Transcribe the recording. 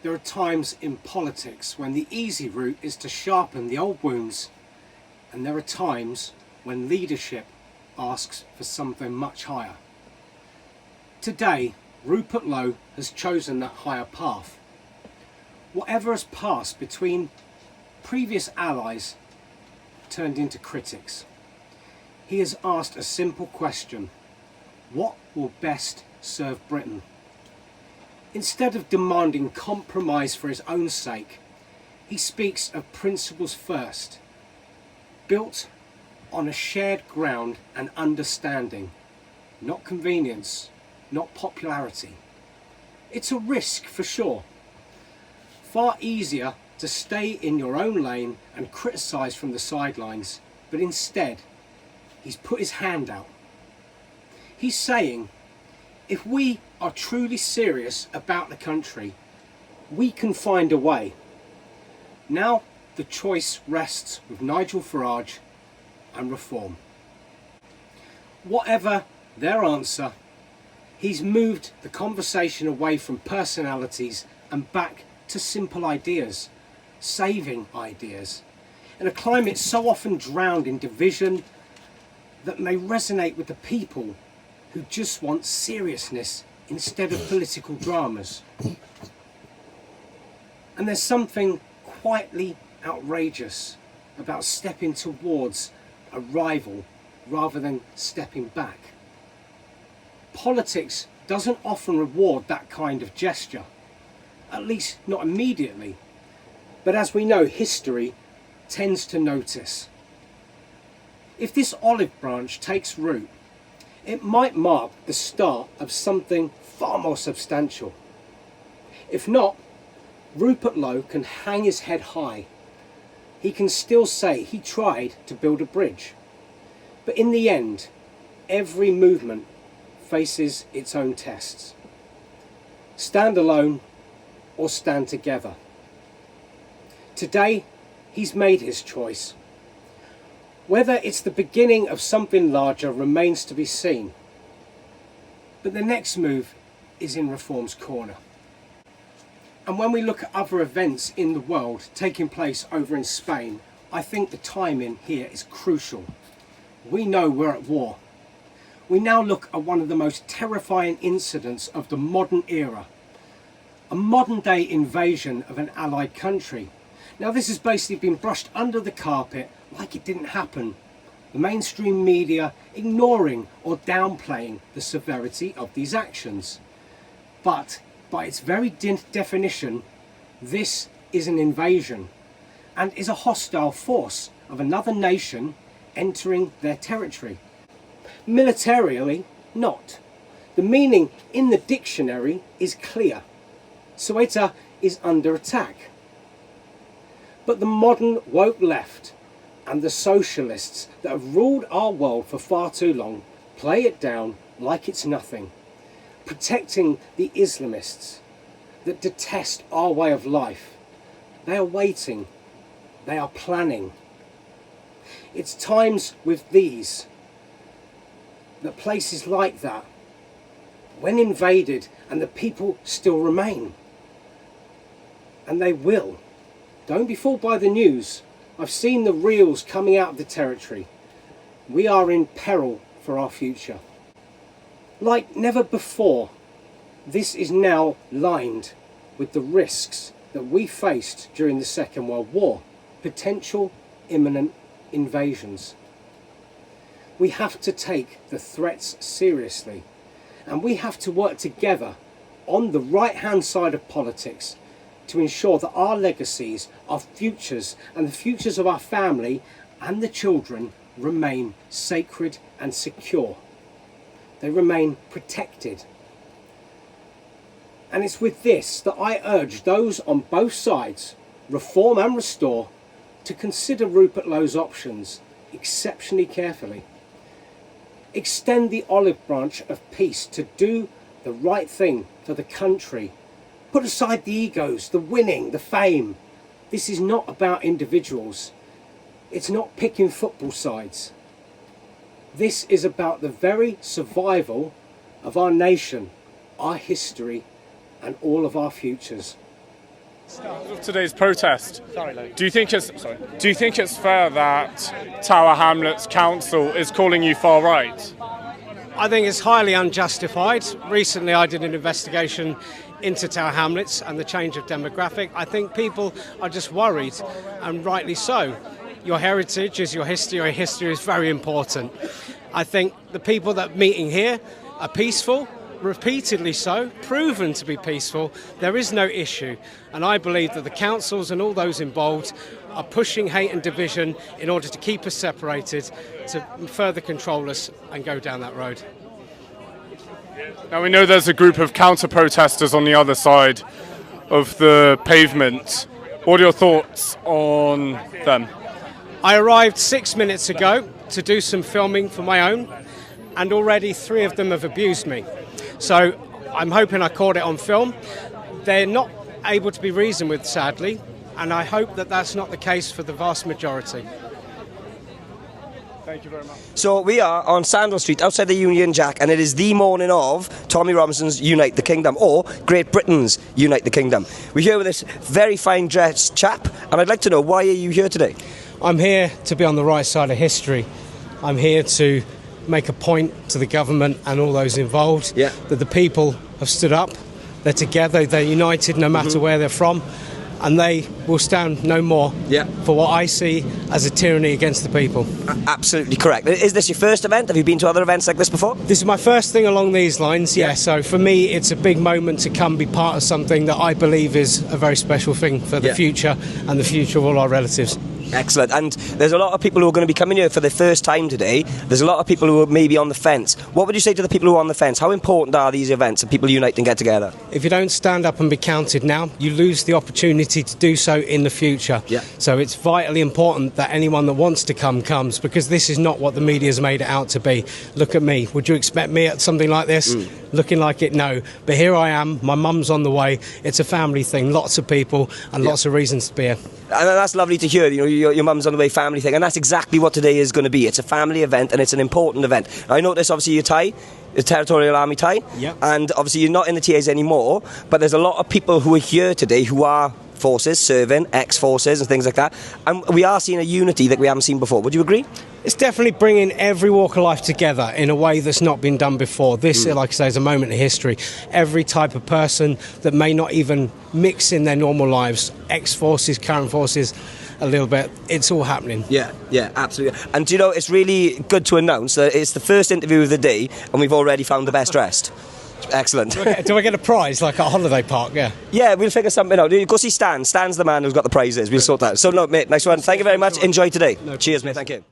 There are times in politics when the easy route is to sharpen the old wounds, and there are times when leadership asks for something much higher. Today, Rupert Lowe has chosen that higher path. Whatever has passed between previous allies turned into critics. He has asked a simple question: what will best serve Britain? Instead of demanding compromise for his own sake, he speaks of principles first, built on a shared ground and understanding, not convenience, not popularity. It's a risk for sure. Far easier to stay in your own lane and criticise from the sidelines, but instead he's put his hand out. He's saying, if we are truly serious about the country, we can find a way. Now the choice rests with Nigel Farage and reform. Whatever their answer, he's moved the conversation away from personalities and back to simple ideas, saving ideas, in a climate so often drowned in division that may resonate with the people who just want seriousness instead of political dramas. And there's something quietly outrageous about stepping towards a rival rather than stepping back. Politics doesn't often reward that kind of gesture, at least not immediately, but as we know, history tends to notice. If this olive branch takes root, it might mark the start of something far more substantial. If not, Rupert Lowe can hang his head high. He can still say he tried to build a bridge. But in the end, every movement faces its own tests. Stand alone or stand together. Today, he's made his choice. Whether it's the beginning of something larger remains to be seen. But the next move is in reform's corner. And when we look at other events in the world taking place over in Spain, I think the timing here is crucial. We know we're at war. We now look at one of the most terrifying incidents of the modern era. A modern day invasion of an allied country. Now this has basically been brushed under the carpet like it didn't happen. The mainstream media ignoring or downplaying the severity of these actions. But by its very definition, this is an invasion and is a hostile force of another nation entering their territory. Militarily, not. The meaning in the dictionary is clear. Ceuta is under attack. But the modern woke left and the socialists that have ruled our world for far too long play it down like it's nothing, protecting the Islamists that detest our way of life. They are waiting. They are planning. It's times with these that places like that, when invaded and the people still remain, and they will. Don't be fooled by the news. I've seen the reels coming out of the territory. We are in peril for our future. Like never before, this is now lined with the risks that we faced during the Second World War, potential imminent invasions. We have to take the threats seriously, and we have to work together on the right-hand side of politics to ensure that our legacies, our futures, and the futures of our family and the children remain sacred and secure. They remain protected. And it's with this that I urge those on both sides, reform and restore, to consider Rupert Lowe's options exceptionally carefully. Extend the olive branch of peace to do the right thing for the country. Put aside the egos, the winning, the fame. This is not about individuals. It's not picking football sides. This is about the very survival of our nation, our history, and all of our futures. Of today's protest, do you think it's fair that Tower Hamlets Council is calling you far right? I think it's highly unjustified. Recently I did an investigation into Tower Hamlets and the change of demographic. I think people are just worried, and rightly so. Your heritage is your history is very important. I think the people that are meeting here are peaceful, repeatedly so, proven to be peaceful. There is no issue, and I believe that the councils and all those involved are pushing hate and division in order to keep us separated, to further control us and go down that road. Now we know there's a group of counter-protesters on the other side of the pavement. What are your thoughts on them? I arrived 6 minutes ago to do some filming for my own, and already 3 of them have abused me. So I'm hoping I caught it on film. They're not able to be reasoned with, sadly, and I hope that that's not the case for the vast majority. Thank you very much. So we are on Sandal Street outside the Union Jack, and it is the morning of Tommy Robinson's Unite the Kingdom, or Great Britain's Unite the Kingdom. We're here with this very fine dressed chap, and I'd like to know, why are you here today? I'm here to be on the right side of history. I'm here to make a point to the government and all those involved that the people have stood up, they're together, they're united no matter where they're from, and they will stand no more for what I see as a tyranny against the people. Absolutely correct. Is this your first event? Have you been to other events like this before? This is my first thing along these lines, so for me it's a big moment to come be part of something that I believe is a very special thing for the future and the future of all our relatives. Excellent. And there's a lot of people who are going to be coming here for the first time today. There's a lot of people who are maybe on the fence. What would you say to the people who are on the fence? How important are these events and people unite and get together? If you don't stand up and be counted now, you lose the opportunity to do so in the future. So it's vitally important that anyone that wants to come comes, because this is not what the media's made it out to be. Look at me. Would you expect me at something like this? Looking like it? No. But here I am. My mum's on the way. It's a family thing. Lots of people and lots of reasons to be here. And that's lovely to hear. You know, your mum's on the way family thing, and that's exactly what today is going to be. It's a family event, and it's an important event. I noticed obviously your tie, the Territorial Army tie, and obviously you're not in the TAs anymore, but there's a lot of people who are here today who are forces, serving, ex-forces and things like that, and we are seeing a unity that we haven't seen before. Would you agree? It's definitely bringing every walk of life together in a way that's not been done before. This, like I say, is a moment in history. Every type of person that may not even mix in their normal lives, ex-forces, current forces, a little bit, it's all happening. Yeah, absolutely. And you know, it's really good to announce that it's the first interview of the day, and we've already found the best dressed. Excellent. Do I get a prize like at a holiday park? Yeah, we'll figure something out. Go see Stan. Stan's the man who's got the prizes. We'll sort that out. So no, mate, nice one. Thank you very much. Enjoy today. Cheers, mate. Thank you.